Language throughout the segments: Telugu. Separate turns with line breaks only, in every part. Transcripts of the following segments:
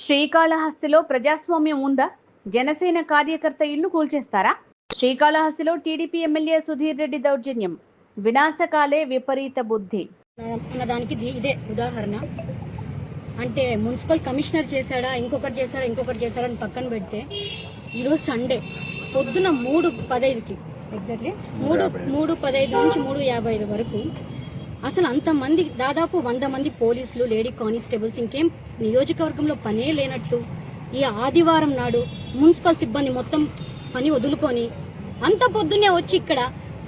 శ్రీకాళహస్తిలో ప్రజాస్వామ్యం ఉందా? జనసేన కార్యకర్త ఇల్లు కూల్చేస్తారా? శ్రీకాళహస్తిలో టీడీపీ ఎమ్మెల్యే సుధీర్ రెడ్డి దౌర్జన్యం. వినాశకాలే విపరీత బుద్ధి
అన్నదానికి ఇదే ఉదాహరణ. అంటే మున్సిపల్ కమిషనర్ చేశాడా, ఇంకొకటి చేశారా అని పక్కన పెడితే ఈరోజు సండే పొద్దున 3:15కి ఎగ్జాక్ట్లీ 3:15 నుంచి 3:55 వరకు అసలు అంతమంది, దాదాపు 100 మంది పోలీసులు, లేడీ కానిస్టేబుల్స్, ఇంకేం నియోజకవర్గంలో పనే లేనట్టు ఈ ఆదివారం నాడు మున్సిపల్ సిబ్బంది మొత్తం పని వదులుకొని అంత పొద్దున్నే వచ్చి ఇక్కడ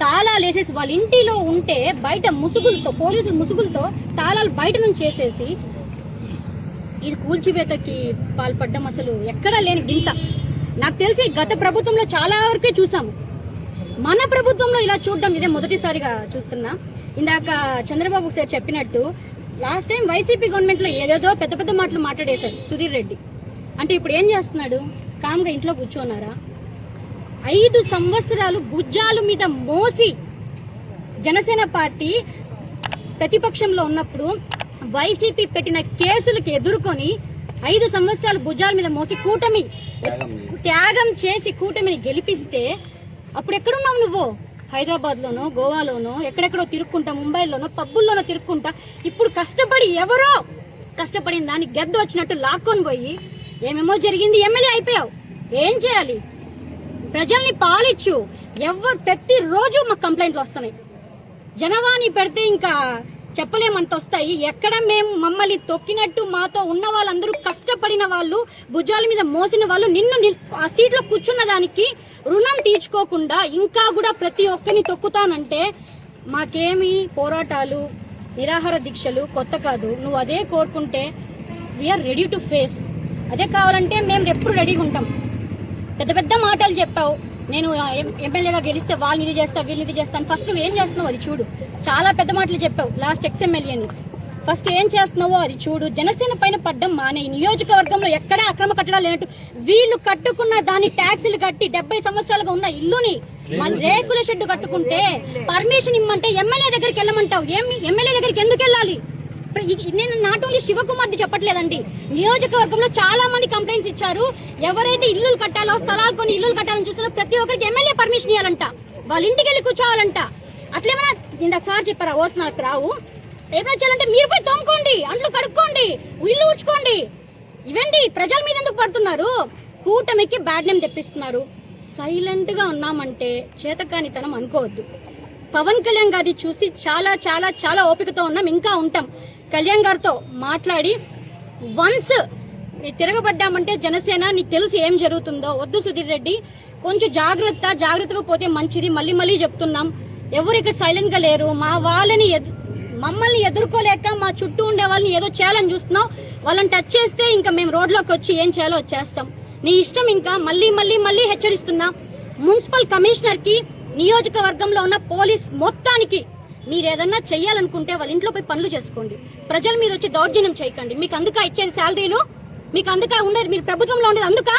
తాళాలు వేసేసి వాళ్ళ ఇంటిలో ఉంటే బయట ముసుగులతో, పోలీసులు ముసుగులతో తాళాలు బయట నుంచి వేసేసి ఇది కూల్చివేతకి పాల్పడ్డం అసలు ఎక్కడా లేని వింత. నాకు తెలిసి గత ప్రభుత్వంలో చాలా వరకే చూసాము, మన ప్రభుత్వంలో ఇలా చూడడం ఇదే మొదటిసారిగా చూస్తున్నా. ఇందాక చంద్రబాబు సార్ చెప్పినట్టు లాస్ట్ టైం వైసీపీ గవర్నమెంట్ లో ఏదేదో పెద్ద పెద్ద మాటలు మాట్లాడేశారు సుధీర్ రెడ్డి. అంటే ఇప్పుడు ఏం చేస్తున్నాడు? కామ్గా ఇంట్లో కూర్చోన్నారా? 5 సంవత్సరాలు భుజాల మీద మోసి జనసేన పార్టీ ప్రతిపక్షంలో ఉన్నప్పుడు వైసీపీ పెట్టిన కేసులకు ఎదుర్కొని 5 సంవత్సరాలు భుజాల మీద మోసి కూటమి త్యాగం చేసి కూటమిని గెలిపిస్తే అప్పుడు ఎక్కడున్నావు నువ్వు? హైదరాబాద్ లోనో, గోవాలోనో, ఎక్కడెక్కడో తిరుక్కుంటా, ముంబైలోనో, పబ్బుల్లోనో తిరుక్కుంటా. ఇప్పుడు కష్టపడి ఎవరో కష్టపడిన దాన్ని గెద్ద వచ్చినట్టు లాక్కొని పోయి ఏమేమో జరిగింది, ఎమ్మెల్యే అయిపోయావు. ఏం చేయాలి? ప్రజల్ని పాలిచ్చు. ప్రతిరోజు మాకు కంప్లైంట్లు వస్తున్నాయి. జనవాణి పెడితే ఇంకా చెప్పలేమంత వస్తాయి. ఎక్కడ మేము మమ్మల్ని తొక్కినట్టు మాతో ఉన్న వాళ్ళందరూ కష్టపడిన వాళ్ళు, భుజాల మీద మోసిన వాళ్ళు, నిన్ను ఆ సీట్లో కూర్చున్న దానికి రుణం తీర్చుకోకుండా ఇంకా కూడా ప్రతి ఒక్కరిని తొక్కుతానంటే మాకేమి పోరాటాలు, నిరాహార దీక్షలు కొత్త కాదు. నువ్వు అదే కోరుకుంటే వీఆర్ రెడీ టు ఫేస్. అదే కావాలంటే మేము ఎప్పుడు రెడీగా ఉంటాం. పెద్ద పెద్ద మాటలు చెప్పావు, నేను ఎమ్మెల్యేగా గెలిస్తే వాళ్ళని ఇది చేస్తా, వీళ్ళని ఇది చేస్తాను. ఫస్ట్ నువ్వు ఏం చేస్తున్నావు అది చూడు. చాలా పెద్ద మాటలు చెప్పావు లాస్ట్ ఎమ్మెల్యేని. ఫస్ట్ ఏం చేస్తున్నావో అది చూడు. జనసేన పైన పడ్డం మానే. నియోజకవర్గంలో ఎక్కడా అక్రమ కట్టడాలు లేనట్టు వీళ్ళు కట్టుకున్న దాన్ని ట్యాక్సులు కట్టి 70 సంవత్సరాలుగా ఉన్న ఇల్లుని రేకుల షెడ్ కట్టుకుంటే పర్మిషన్ ఇమ్మంటే ఎమ్మెల్యే దగ్గరికి వెళ్ళమంటావు. ఏమి ఎమ్మెల్యే దగ్గరికి ఎందుకు వెళ్ళాలి? నేను నాట్ ఓన్లీ శివకుమార్ది చెప్పట్లేదండి, నియోజకవర్గంలో చాలా మంది కంప్లైంట్స్ ఇచ్చారు. ఎవరైతే ఇల్లులు కట్టాలో, స్థలాలు కొని ఇల్లులు కట్టాలని చూస్తున్నారో ప్రతి ఒక్కరికి ఎమ్మెల్యే పర్మిషన్ ఇవ్వాలంట, వాళ్ళ ఇంటికి వెళ్ళి కూర్చోవాలంట. అట్లేమన్నా ఇందాక సార్ చెప్పారా ఓట్స్ నాకు రావు, ఏమైనా చేయాలంటే మీరు పోయి తోముకోండి, అంట్లు కడుక్కోండి, ఇల్లు ఊడ్చుకోండి. ఇవేంటి ప్రజల మీద ఎందుకు పడుతున్నారు? కూటమికి బ్యాడ్ నేమ్ తెప్పిస్తున్నారు. సైలెంట్ గా ఉన్నామంటే చేతకానితనం అనుకోవద్దు. పవన్ కళ్యాణ్ గారిని చూసి చాలా చాలా చాలా ఓపికతో ఉన్నాం, ఇంకా ఉంటాం. కళ్యాణ్ గారితో మాట్లాడి వన్స్ తిరగబడ్డామంటే జనసేన నీకు తెలుసు ఏం జరుగుతుందో. వద్దు సుధీర్ రెడ్డి, కొంచెం జాగ్రత్తగా పోతే మంచిది. మళ్ళీ చెప్తున్నాం, ఎవరు ఇక్కడ సైలెంట్ గా లేరు. మా వాళ్ళని మమ్మల్ని ఎదుర్కోలేక మా చుట్టూ ఉండే వాళ్ళని ఏదో చేయాలని చూస్తున్నాం. వాళ్ళని టచ్ చేస్తే ఇంకా మేము రోడ్లోకి వచ్చి ఏం చేయాలో చేస్తాం. నీ ఇష్టం. ఇంకా మళ్ళీ హెచ్చరిస్తున్నా, మున్సిపల్ కమిషనర్ కి, నియోజకవర్గంలో ఉన్న పోలీస్ మొత్తానికి మీరు ఏదన్నా చెయ్యాలనుకుంటే వాళ్ళ ఇంట్లో పోయి పనులు చేసుకోండి. ప్రజల మీద వచ్చి దౌర్జన్యం చేయకండి. మీకు అందుక ఇచ్చేది శాలరీలు, మీకు అందుక ఉండేది, మీరు ప్రభుత్వంలో ఉండేది అందుక.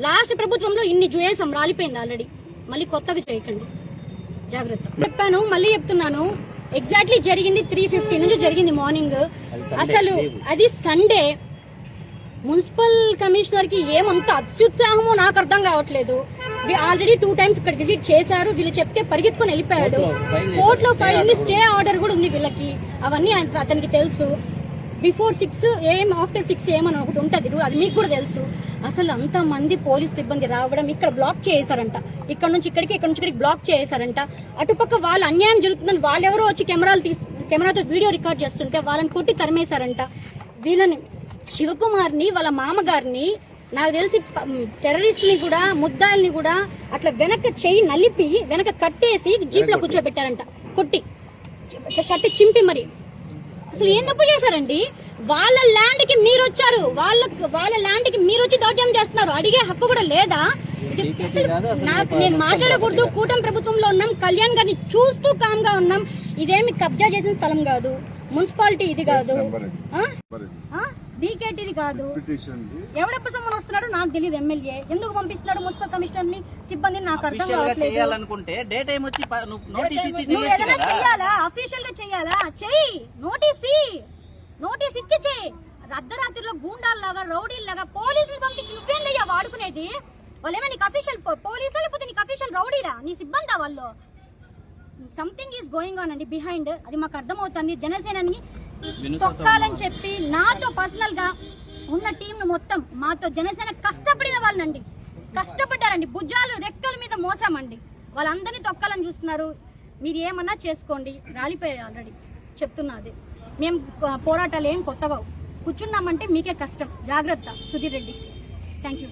లాస్ట్ ప్రభుత్వంలో ఇన్ని జుయేసం రాలిపోయింది ఆల్రెడీ. మళ్ళీ కొత్తగా చేయకండి, జాగ్రత్త. చెప్పాను, మళ్ళీ చెప్తున్నాను. ఎగ్జాక్ట్లీ జరిగింది 3:50 నుంచి జరిగింది మార్నింగ్. అసలు అది సండే. మున్సిపల్ కమిషనర్ కి ఏమంత అత్యుత్సాహమో నాకు అర్థం కావట్లేదు. ఆల్రెడీ 2 times ఇక్కడ విజిట్ చేశారు. వీళ్ళు చెప్తే పరిగెత్తుకొని వెళ్ళిపోయాడు. కోర్టులో ఫైల్ ఉంది, స్టే ఆర్డర్ కూడా ఉంది వీళ్ళకి. అవన్నీ అతనికి తెలుసు. బిఫోర్ 6 AM, ఆఫ్టర్ 6 AM అని ఒకటి ఉంటది, అది మీకు కూడా తెలుసు. అసలు అంత మంది పోలీసు సిబ్బంది రావడం, ఇక్కడ బ్లాక్ చేశారంట. ఇక్కడ నుంచి ఇక్కడికి బ్లాక్ చేశారంట. అటుపక్క వాళ్ళు అన్యాయం జరుగుతుందని వాళ్ళెవరో వచ్చి కెమెరాతో వీడియో రికార్డ్ చేస్తుంటే వాళ్ళని కొట్టి తరిమేశారంట. వీళ్ళని, శివకుమార్ని, వాళ్ళ మామగారిని, నాకు తెలిసి టెర్రరిస్ట్ ని కూడా, ముద్దాయిల్ని కూడా అట్లా వెనక చెయ్యి నలిపి వెనక కట్టేసి జీప్ లో కూర్చోబెట్టారంట, కొట్టి షర్ట్ చింపి. మరి అసలు ఏం తప్పు చేశారండి? వాళ్ళ ల్యాండ్ కి మీరు వచ్చారు, వాళ్ళ ల్యాండ్ కి మీరు వచ్చి దౌర్జన్యం చేస్తున్నారు. అడిగే హక్కు కూడా లేదా? నాకు నేను మాట్లాడకూడదు. కూటమి ప్రభుత్వంలో ఉన్నాం, కళ్యాణ్ గారిని చూస్తూ కామ్ గా ఉన్నాం. ఇదేమి కబ్జా చేసిన స్థలం కాదు, మున్సిపాలిటీ ఇది కాదు, డీకేటీది కాదు. ఎవడెప్పుడు సమ్మని వస్తున్నాడు నాకు తెలియదు. ఎమ్మెల్యే ఎందుకు పంపిస్తున్నాడు మున్సిపల్ కమిషనర్ ని, సిబ్బందిని? నాకు అర్థం కావట్లేదు. చెయ్యాలా? అఫీషియల్ గా చెయ్యాలా? చెయ్యి, నోటీస్ ఇచ్చి చెయ్యి. అర్ధరాత్రిలో గూండాల్లాగా రౌడీల్లాగా పోలీసులు పంపించి నువ్వేందయ్యా వాడుకునేది? వాళ్ళేమో నీకు అఫీషియల్ పోలీసులు లేకపోతే నీకు అఫీషియల్ రౌడీరా? నీ సిబ్బందా వాళ్ళు? సంథింగ్ ఈజ్ గోయింగ్ ఆన్ అండి బిహైండ్. అది మాకు అర్థమవుతుంది. జనసేనని తొక్కాలని చెప్పి నాతో పర్సనల్ గా ఉన్న టీంను మొత్తం మాతో జనసేన కష్టపడిన వాళ్ళండి, కష్టపడ్డారండి. భుజాలు రెక్కల మీద మోసామండి. వాళ్ళందరినీ తొక్కాలని చూస్తున్నారు. మీరు ఏమన్నా చేసుకోండి, రాలిపోయాయి ఆల్రెడీ. చెప్తున్నది మేము పోరాటాలు ఏం కొత్తగా కూర్చున్నామంటే మీకే కష్టం. జాగ్రత్త సుధీర్ రెడ్డి. Thank you.